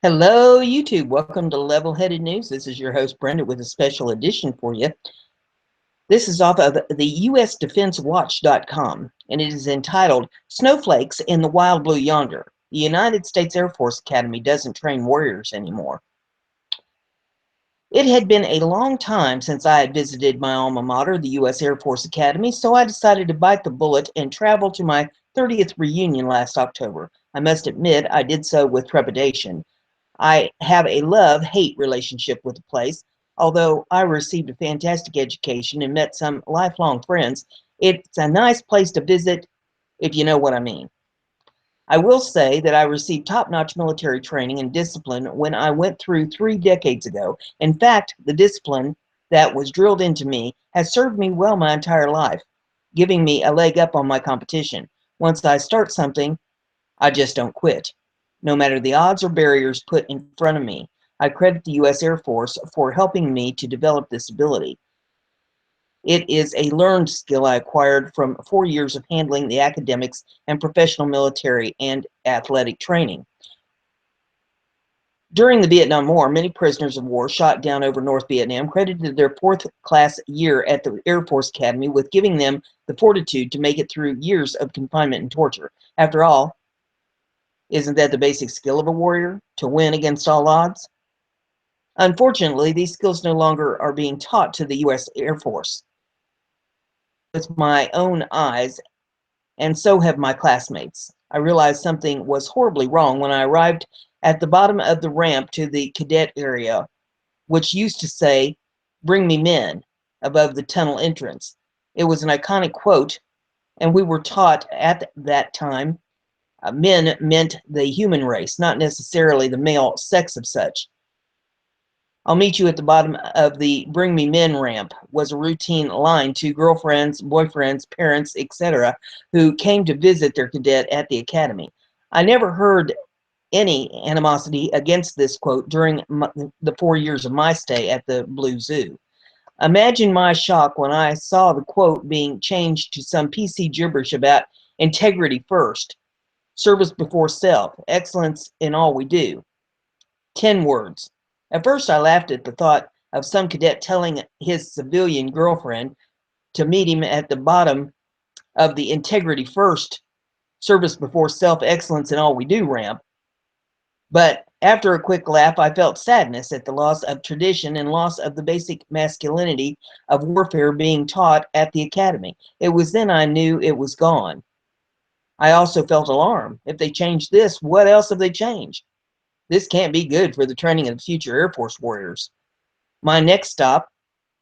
Hello, YouTube. Welcome to Level-Headed News. This is your host, Brenda, with a special edition for you. This is off of the USDefenseWatch.com, and it is entitled, Snowflakes in the Wild Blue Yonder. The United States Air Force Academy doesn't train warriors anymore. It had been a long time since I had visited my alma mater, the U.S. Air Force Academy, so I decided to bite the bullet and travel to my 30th reunion last October. I must admit I did so with trepidation. I have a love-hate relationship with the place. Although I received a fantastic education and met some lifelong friends, it's a nice place to visit, if you know what I mean. I will say that I received top-notch military training and discipline when I went through 3 decades ago. In fact, the discipline that was drilled into me has served me well my entire life, giving me a leg up on my competition. Once I start something, I just don't quit, no matter the odds or barriers put in front of me. I credit the U.S. Air Force for helping me to develop this ability. It is a learned skill I acquired from 4 years of handling the academics and professional military and athletic training. During the Vietnam War, many prisoners of war shot down over North Vietnam credited their fourth-class year at the Air Force Academy with giving them the fortitude to make it through years of confinement and torture. After all, isn't that the basic skill of a warrior, to win against all odds? Unfortunately, these skills no longer are being taught to the U.S. Air Force. With my own eyes, and so have my classmates, I realized something was horribly wrong when I arrived at the bottom of the ramp to the cadet area, which used to say, "Bring me men," above the tunnel entrance. It was an iconic quote, and we were taught at that time men meant the human race, not necessarily the male sex of such. "I'll meet you at the bottom of the Bring Me Men ramp" was a routine line to girlfriends, boyfriends, parents, etc., who came to visit their cadet at the academy. I never heard any animosity against this quote during the 4 years of my stay at the Blue Zoo. Imagine my shock when I saw the quote being changed to some PC gibberish about integrity first, service before self, excellence in all we do. 10 words. At first, I laughed at the thought of some cadet telling his civilian girlfriend to meet him at the bottom of the integrity first, service before self, excellence in all we do ramp. But after a quick laugh, I felt sadness at the loss of tradition and loss of the basic masculinity of warfare being taught at the academy. It was then I knew it was gone. I also felt alarm. If they changed this, what else have they changed? This can't be good for the training of future Air Force warriors. My next stop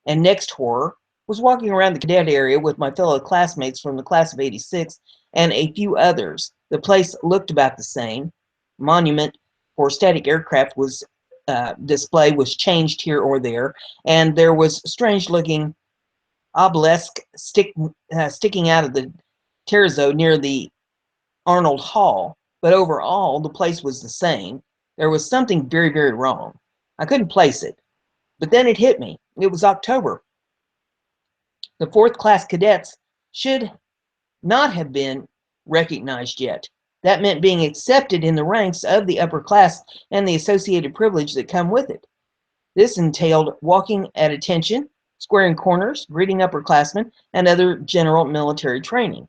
and next horror was walking around the cadet area with my fellow classmates from the class of '86 and a few others. The place looked about the same. Monument for static aircraft was display was changed here or there, and there was strange looking obelisk sticking out of the terrazzo near the Arnold Hall, but overall the place was the same. There was something very, very wrong. I couldn't place it, but then it hit me. It was October. The fourth class cadets should not have been recognized yet. That meant being accepted in the ranks of the upper class and the associated privilege that come with it. This entailed walking at attention, squaring corners, greeting upperclassmen, and other general military training.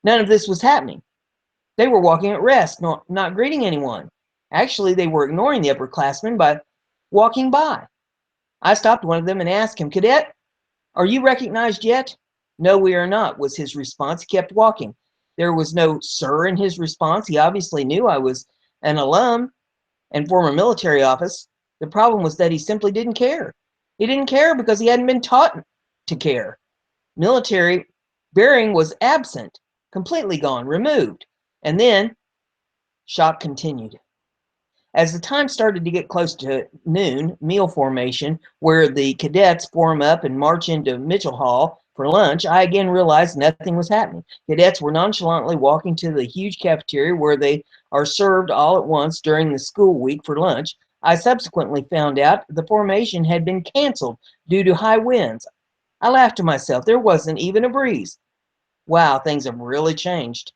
None of this was happening. They were walking at rest, not greeting anyone. Actually, they were ignoring the upperclassmen by walking by. I stopped one of them and asked him, "Cadet, are you recognized yet?" "No, we are not," was his response. He kept walking. There was no "sir" in his response. He obviously knew I was an alum and former military office. The problem was that he simply didn't care. He didn't care because he hadn't been taught to care. Military bearing was absent, completely gone, removed. And then shock continued. As the time started to get close to noon, meal formation, where the cadets form up and march into Mitchell Hall for lunch, I again realized nothing was happening. Cadets were nonchalantly walking to the huge cafeteria where they are served all at once during the school week for lunch. I subsequently found out the formation had been canceled due to high winds. I laughed to myself. There wasn't even a breeze. Wow, things have really changed.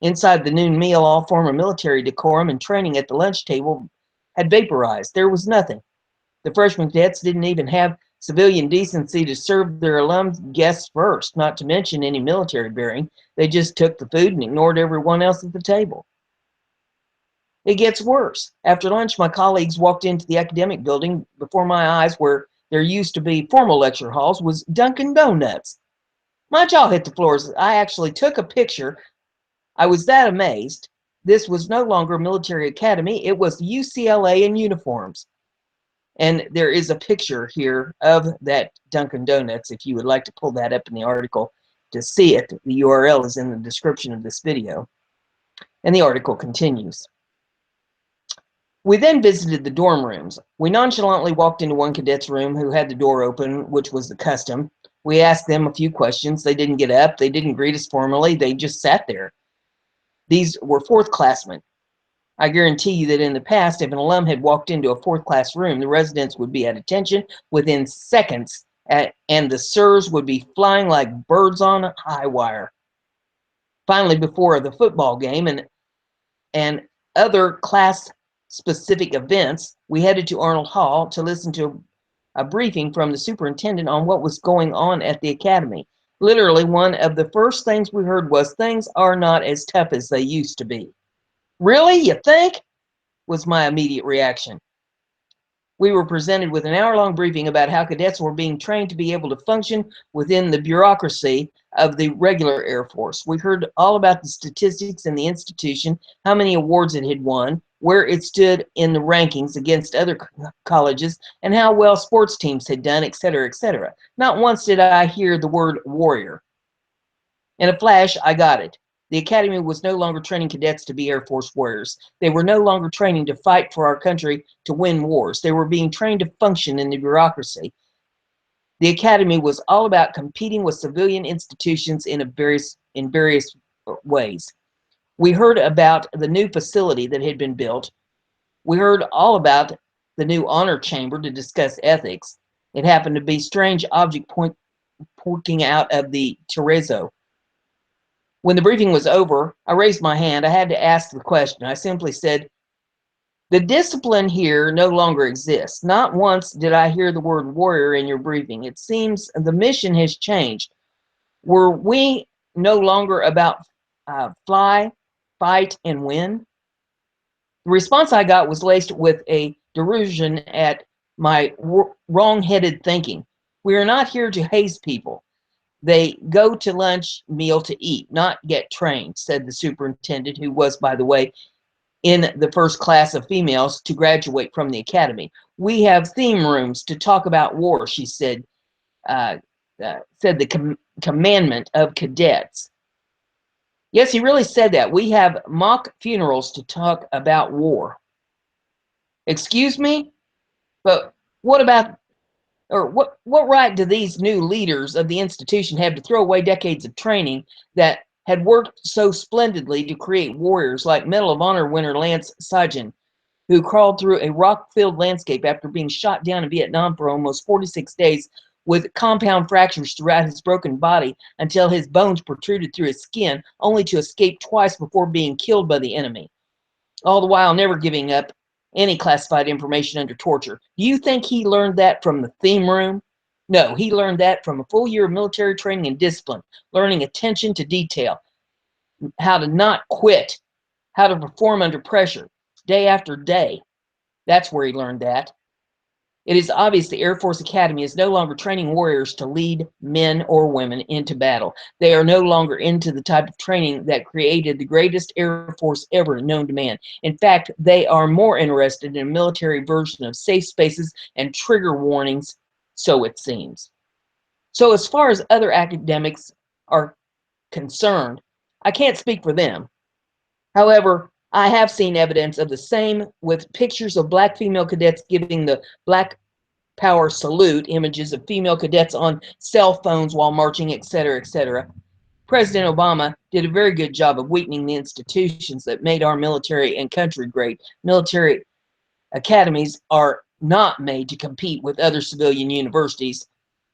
Inside the noon meal, all former military decorum and training at the lunch table had vaporized. There was nothing. The freshman cadets didn't even have civilian decency to serve their alum guests first, not to mention any military bearing. They just took the food and ignored everyone else at the table. It gets worse. After lunch, my colleagues walked into the academic building. Before my eyes, where there used to be formal lecture halls, was Dunkin' Donuts. My jaw hit the floor as I actually took a picture. I was that amazed. This was no longer a military academy. It was UCLA in uniforms. And there is a picture here of that Dunkin' Donuts if you would like to pull that up in the article to see it. The URL is in the description of this video. And the article continues. We then visited the dorm rooms. We nonchalantly walked into one cadet's room who had the door open, which was the custom. We asked them a few questions. They didn't get up. They didn't greet us formally. They just sat there. These were fourth-classmen. I guarantee you that in the past, if an alum had walked into a fourth-class room, the residents would be at attention within seconds, and the sirs would be flying like birds on a high wire. Finally, before the football game and other class-specific events, we headed to Arnold Hall to listen to a briefing from the superintendent on what was going on at the academy. Literally, one of the first things we heard was, "Things are not as tough as they used to be." Really, you think? Was my immediate reaction. We were presented with an hour-long briefing about how cadets were being trained to be able to function within the bureaucracy of the regular Air Force. We heard all about the statistics in the institution, how many awards it had won, where it stood in the rankings against other colleges, and how well sports teams had done, etc., etc. Not once did I hear the word warrior. In a flash, I got it. The academy was no longer training cadets to be Air Force warriors. They were no longer training to fight for our country to win wars. They were being trained to function in the bureaucracy. The academy was all about competing with civilian institutions in various ways. We heard about the new facility that had been built. We heard all about the new honor chamber to discuss ethics. It happened to be strange object poking out of the terrazzo. When the briefing was over, I raised my hand. I had to ask the question. I simply said, "The discipline here no longer exists. Not once did I hear the word warrior in your briefing. It seems the mission has changed. Were we no longer about fly, fight, and win?" The response I got was laced with a derision at my wrong-headed thinking. We are not here to haze people. They go to lunch meal to eat, not get trained, said the superintendent, who was, by the way, in the first class of females to graduate from the academy. We have theme rooms to talk about war, she said, said the commandment of cadets. Yes, he really said that. We have mock funerals to talk about war. Excuse me? But what about, or what right do these new leaders of the institution have to throw away decades of training that had worked so splendidly to create warriors like Medal of Honor winner Lance Sajjan, who crawled through a rock-filled landscape after being shot down in Vietnam for almost 46 days with compound fractures throughout his broken body until his bones protruded through his skin, only to escape twice before being killed by the enemy, all the while never giving up any classified information under torture. Do you think he learned that from the theme room? No, he learned that from a full year of military training and discipline, learning attention to detail, how to not quit, how to perform under pressure, day after day. That's where he learned that. It is obvious the Air Force Academy is no longer training warriors to lead men or women into battle. They are no longer into the type of training that created the greatest Air Force ever known to man. In fact, they are more interested in a military version of safe spaces and trigger warnings, so it seems. So as far as other academics are concerned, I can't speak for them. However, I have seen evidence of the same with pictures of black female cadets giving the Black Power salute, images of female cadets on cell phones while marching, etc., etc. President Obama did a very good job of weakening the institutions that made our military and country great. Military academies are not made to compete with other civilian universities.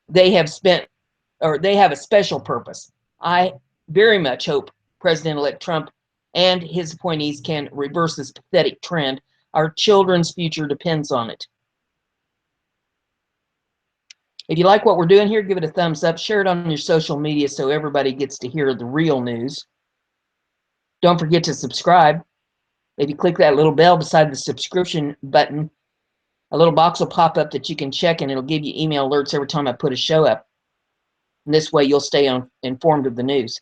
They have a special purpose. I very much hope President-elect Trump and his appointees can reverse this pathetic trend. Our children's future depends on it. If you like what we're doing here, give it a thumbs up. Share it on your social media so everybody gets to hear the real news. Don't forget to subscribe. If you click that little bell beside the subscription button, a little box will pop up that you can check, and it'll give you email alerts every time I put a show up. And this way you'll stay informed of the news.